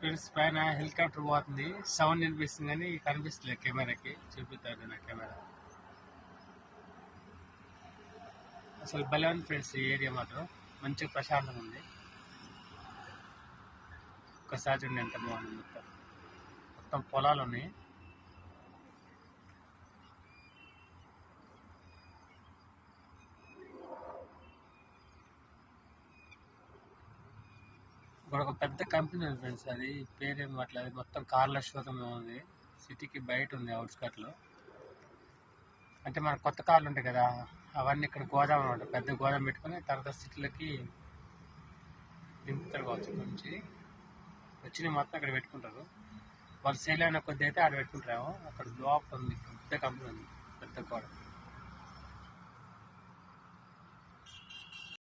Friends పైన helicopter పోతుంది, sound వినిపిస్తుంది కానీ కనిపిస్తుంది కెమెరాకి. చూపిస్తాడు నా కెమెరా. అసలు భలే ఉంది ఫ్రెండ్స్, ఈ ఏరియా మాత్రం మంచిగా ప్రశాంతంగా ఉంది. ఒక్కసారి చూడండి ఎంత బాగుంది. మొత్తం పొలాలు ఉన్నాయి. ఇక్కడ ఒక పెద్ద కంపెనీ ఉంది ఫ్రెండ్స్, అది పేరేం అట్లేదు. మొత్తం కార్ల షోరూమ్ ఉంది, సిటీకి బయట ఉంది అవుట్స్కట్లో. అంటే మన కొత్త కార్లు ఉంటాయి కదా, అవన్నీ ఇక్కడ గోదాం అనమాట. పెద్ద గోదాం పెట్టుకుని తర్వాత సిటీలకి దింపుతారు కావచ్చు. నుంచి వచ్చిన మొత్తం అక్కడ పెట్టుకుంటారు. వాళ్ళు సేల్ అయిన కొద్ది అయితే ఆడ పెట్టుకుంటారేమో. అక్కడ లోపల ఉంది పెద్ద కంపెనీ ఉంది, పెద్ద గోడ.